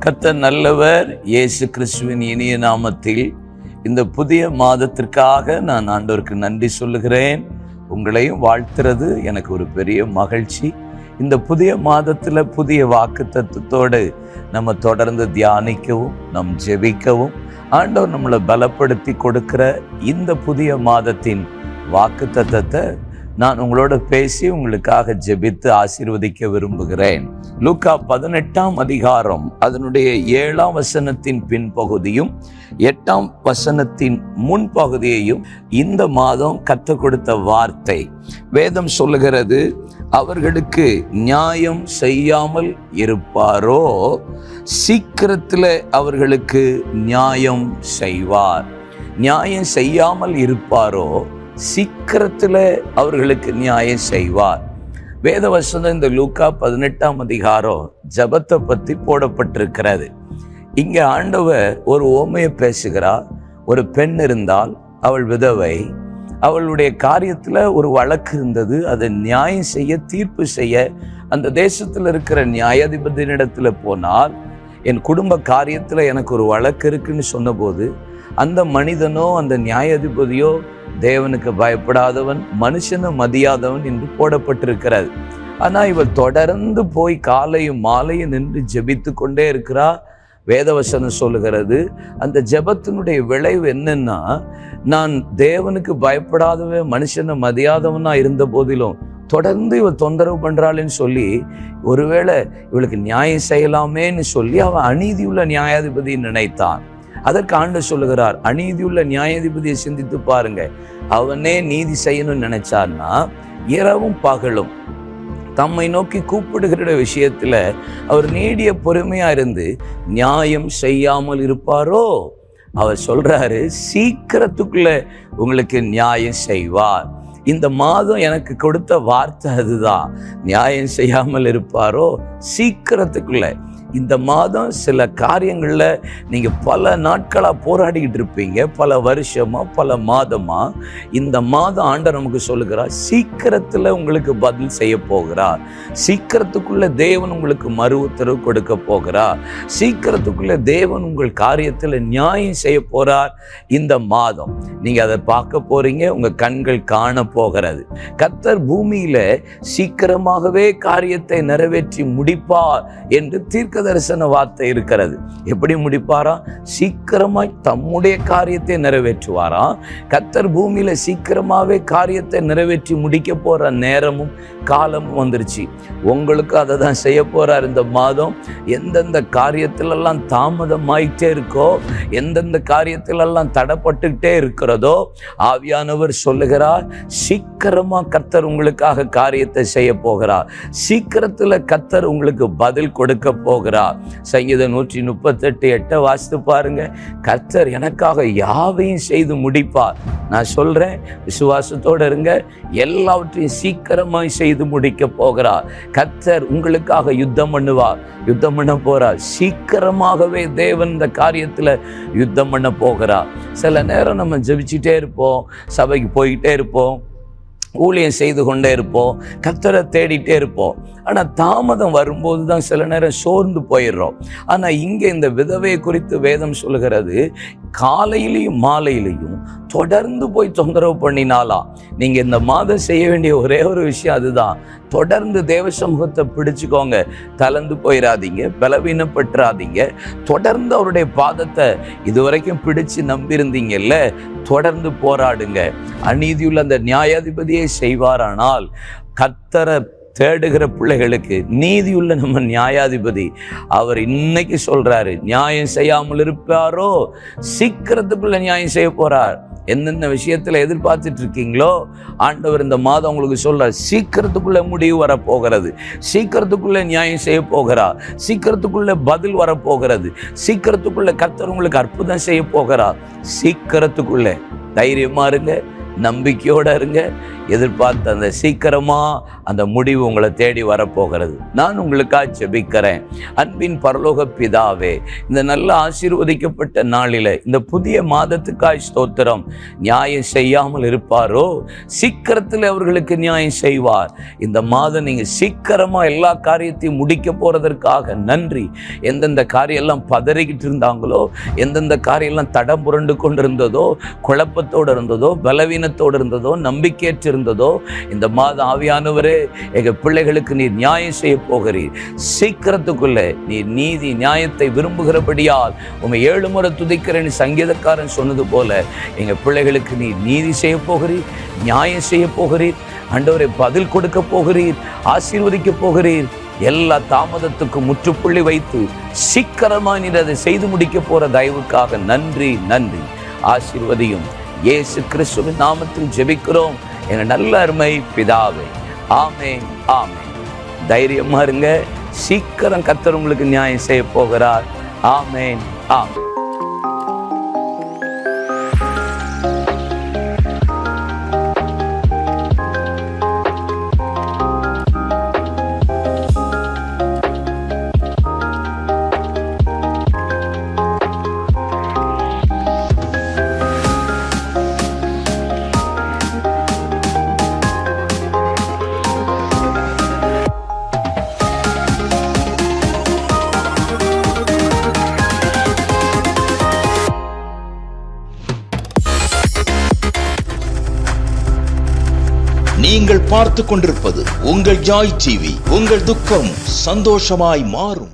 கர்த்தர் நல்லவர். இயேசு கிறிஸ்துவின் இனிய நாமத்தில் இந்த புதிய மாதத்திற்காக நான் ஆண்டவருக்கு நன்றி சொல்லுகிறேன். உங்களையும் வாழ்த்துறது எனக்கு ஒரு பெரிய மகிழ்ச்சி. இந்த புதிய மாதத்தில் புதிய வாக்குத்தத்தத்தோடு நம்ம தொடர்ந்து தியானிக்கவும் நம் ஜெபிக்கவும் ஆண்டவர் நம்மளை பலப்படுத்தி கொடுக்கிற இந்த புதிய மாதத்தின் வாக்குத்தத்தத்தை நான் உங்களோட பேசி உங்களுக்காக ஜெபித்து ஆசீர்வதிக்க விரும்புகிறேன். லூக்கா 18ஆம் அதிகாரம் அதனுடைய 7ஆம் வசனத்தின் பின்பகுதியும் 8ஆம் வசனத்தின் முன்பகுதியையும் இந்த மாதம் கற்றுக் கொடுத்த வார்த்தை. வேதம் சொல்லுகிறது, அவர்களுக்கு நியாயம் செய்யாமல் இருப்பாரோ சீக்கிரத்தில் அவர்களுக்கு நியாயம் செய்வார். நியாயம் செய்யாமல் இருப்பாரோ சீக்கிரத்தில் அவர்களுக்கு நியாயம் செய்வார். வேதவசனம் இந்த லூக்கா 18ஆம் அதிகாரம் ஜபத்தை பற்றி போடப்பட்டிருக்கிறது. இங்கே ஆண்டவர் ஒரு உவமையை பேசுகிறார். ஒரு பெண் இருந்தால், அவள் விதவை, அவளுடைய காரியத்தில் ஒரு வழக்கு இருந்தது. அதை நியாயம் செய்ய, தீர்ப்பு செய்ய அந்த தேசத்தில் இருக்கிற நியாயாதிபதியினிடத்தில் போனால், என் குடும்ப காரியத்தில் எனக்கு ஒரு வழக்கு இருக்குன்னு சொன்னபோது அந்த மனிதனோ அந்த நியாயாதிபதியோ தேவனுக்கு பயப்படாதவன், மனுஷனை மதியாதவன் என்று போடப்பட்டிருக்கிறது. ஆனால் இவள் தொடர்ந்து போய் காலையும் மாலையும் நின்று ஜெபித்து கொண்டே இருக்கிறா. வேதவசனம் சொல்லுகிறது, அந்த ஜெபத்தினுடைய விளைவு என்னன்னா, நான் தேவனுக்கு பயப்படாதவன், மனுஷனை மதியாதவனா இருந்த போதிலும் தொடர்ந்து இவள் தொந்தரவு பண்றாள்னு சொல்லி, ஒருவேளை இவளுக்கு நியாயம் செய்யலாமேன்னு சொல்லி அவன் அநீதியுள்ள நியாயாதிபதி நினைத்தான். அதற்கு ஆண்டவர் சொல்லுகிறார், அநீதியுள்ள நியாயாதிபதியை சிந்தித்து பாருங்க. அவனே நீதி செய்யணும்னு நினைச்சான்னா இரவும் பகலும் தம்மை நோக்கி கூப்பிடுகிற விஷயத்துல அவர் நீடிய பொறுமையா இருந்து நியாயம் செய்யாமல் இருப்பாரோ? அவர் சொல்றாரு, சீக்கிரத்துக்குள்ள உங்களுக்கு நியாயம் செய்வார். இந்த மாதம் எனக்கு கொடுத்த வார்த்தை அதுதான். நியாயம் செய்யாமல் இருப்பாரோ சீக்கிரத்துக்குள்ள. இந்த மாதம் சில காரியங்கள்ல நீங்க பல நாட்களா போராடிக்கிட்டு இருப்பீங்க, பல வருஷமா, பல மாதமா. இந்த மாதம் ஆண்டவர் நமக்கு சொல்லுகிறார், சீக்கிரத்துல உங்களுக்கு பதில் செய்ய போகிறார். சீக்கிரத்துக்குள்ள தேவன் உங்களுக்கு மறு உத்தரவு கொடுக்க போகிறார். சீக்கிரத்துக்குள்ள தேவன் உங்கள் காரியத்துல நியாயம் செய்ய போறார். இந்த மாதம் நீங்க அதை பார்க்க போறீங்க, உங்க கண்கள் காண போகிறது. கர்த்தர் பூமியில சீக்கிரமாகவே காரியத்தை நிறைவேற்றி முடிப்பார் என்று தீர்க்க தரிசன வார்த்தை இருக்கிறது. எப்படி முடிப்பாரா? சீக்கிரமாய் தம்முடைய காரியத்தை நிறைவேற்றுவாரா. கர்த்தர் பூமியில சீக்கிரமாவே காரியத்தை நிறைவேற்றி முடிக்க போற நேரமும் காலமும் வந்துருச்சு. உங்களுக்கு அதை தான் செய்ய போறார். இந்த மாதம் எந்தெந்த காரியத்திலெல்லாம் தாமதமாயிட்டே இருக்கோ, எந்தெந்த காரியத்திலெல்லாம் தடைப்பட்டுக்கிட்டே இருக்கிறதோ, ஆவியானவர் சொல்லுகிறார், சீக்கிரமா கர்த்தர் உங்களுக்காக காரியத்தை செய்ய போகிறார். சீக்கிரத்துல கர்த்தர் உங்களுக்கு பதில் கொடுக்க போகிறார். சங்கீதம் 138:8 வாசித்து பாருங்க. கர்த்தர் எனக்காக யாவையும் செய்து முடிப்பார். நான் சொல்றேன், விசுவாசத்தோடு இருங்க. எல்லாவற்றையும் சீக்கிரமாய் செய்து முடிக்க போகிறார். கர்த்தர் உங்களுக்காக யுத்தம் பண்ணுவார், யுத்தம் பண்ண போறார். சீக்கிரமாகவே தேவன் இந்த காரியத்துல யுத்தம் பண்ண போகிறார். சில நேரம் நம்ம ஜெபிச்சுட்டே இருப்போம், சபைக்கு போய்கிட்டே இருப்போம், ஊழியம் செய்து கொண்டே இருப்போம், கர்த்தரை தேடிட்டே இருப்போம். ஆனால் தாமதம் வரும்போது தான் சில நேரம் சோர்ந்து போயிடுறோம். ஆனால் இங்கே இந்த விதவையை குறித்து வேதம் சொல்லுகிறது, காலையிலையும் மாலையிலையும் தொடர்ந்து போய் தொந்தரவு பண்ணினாலாம். நீங்கள் இந்த மாதம் செய்ய வேண்டிய ஒரே ஒரு விஷயம் அதுதான். தொடர்ந்து தேவ சமூகத்தை பிடிச்சுக்கோங்க. தளர்ந்து போயிடாதீங்க, பலவீனப்பட்டுறாதீங்க. தொடர்ந்து அவருடைய பாதத்தை இதுவரைக்கும் பிடிச்சு நம்பியிருந்தீங்கல்ல, தொடர்ந்து போராடுங்க. அநீதியுள்ள அந்த நியாயாதிபதியை செய்வாரானால், கர்த்தரை தேடுகிற பிள்ளைகளுக்கு நீதியுள்ள நம்ம நியாயாதிபதி அவர் இன்னைக்கு சொல்றாரு, நியாயம் செய்யாமல் இருப்பாரோ சீக்கிரத்துக்குள்ள நியாயம் செய்ய போறார். எந்தெந்த விஷயத்துல எதிர்பார்த்துட்டு இருக்கீங்களோ, ஆண்டவர் இந்த மாதம் உங்களுக்கு சொல்றார், சீக்கிரத்துக்குள்ள முடிவு வரப்போகிறது, சீக்கிரத்துக்குள்ள நியாயம் செய்ய போகிறார், சீக்கிரத்துக்குள்ள பதில் வரப்போகிறது, சீக்கிரத்துக்குள்ள கர்த்தர் உங்களுக்கு அற்புதம் செய்ய போகிறார். சீக்கிரத்துக்குள்ள தைரியமா இருங்க, நம்பிக்கையோட இருங்க. எதிர்பார்த்த அந்த சீக்கிரமா அந்த முடிவு உங்களை தேடி வரப்போகிறது. நான் உங்களுக்காக ஜெபிக்கிறேன். அன்பின் பரலோக பிதாவே, இந்த நல்ல ஆசீர்வதிக்கப்பட்ட நாளில இந்த புதிய மாதத்துக்காய் ஸ்தோத்திரம். நியாயம் செய்யாமல் இருப்பாரோ சீக்கிரத்தில் அவர்களுக்கு நியாயம் செய்வார். இந்த மாதம் நீங்க சீக்கிரமா எல்லா காரியத்தையும் முடிக்க போறதற்காக நன்றி. எந்தெந்த காரியம் எல்லாம் பதறிக்கிட்டு இருந்தாங்களோ, எந்தெந்த காரியம் எல்லாம் தடம் புரண்டு கொண்டிருந்ததோ, குழப்பத்தோடு இருந்ததோ, பலவீனத்தோடு இருந்ததோ, நம்பிக்கையற்று இருந்ததோ, இந்த மாதம் ஆவியானவரே எங்க பிள்ளைகளுக்கு நீர் நியாயம் செய்ய போகிறீர். சீக்கிரத்துக்குள்ள நீர் நீதி நியாயத்தை விரும்புகிறபடியால் உம்மை 7 முறை துதிக்கிறேன்னு சங்கீதக்காரன் சொன்னது போல எங்க பிள்ளைகளுக்கு நீர் நீதி செய்ய போகிறீர், நியாயம் செய்ய போகிறீர். ஆண்டவரே, பதில் கொடுக்க போகிறீர், ஆசீர்வதிக்க போகிறீர். எல்லா தாமதத்துக்கும் முற்றுப்புள்ளி வைத்து சீக்கிரமா நீர் அதை செய்து முடிக்க போற தயவுக்காக நன்றி நன்றி. ஆசீர்வதியும். இயேசு கிறிஸ்துவின் நாமத்தில் ஜெபிக்கிறோம் எங்க நல்ல அருமை பிதாவே. ஆமென் ஆமென். தைரியமா இருங்க. சீக்கிரம் கர்த்தர் உங்களுக்கு நியாயம் செய்ய போகிறார். ஆமென் ஆமென். நீங்கள் பார்த்துக் கொண்டிருப்பது உங்கள் ஜாய் டிவி. உங்கள் துக்கம் சந்தோஷமாய் மாறும்.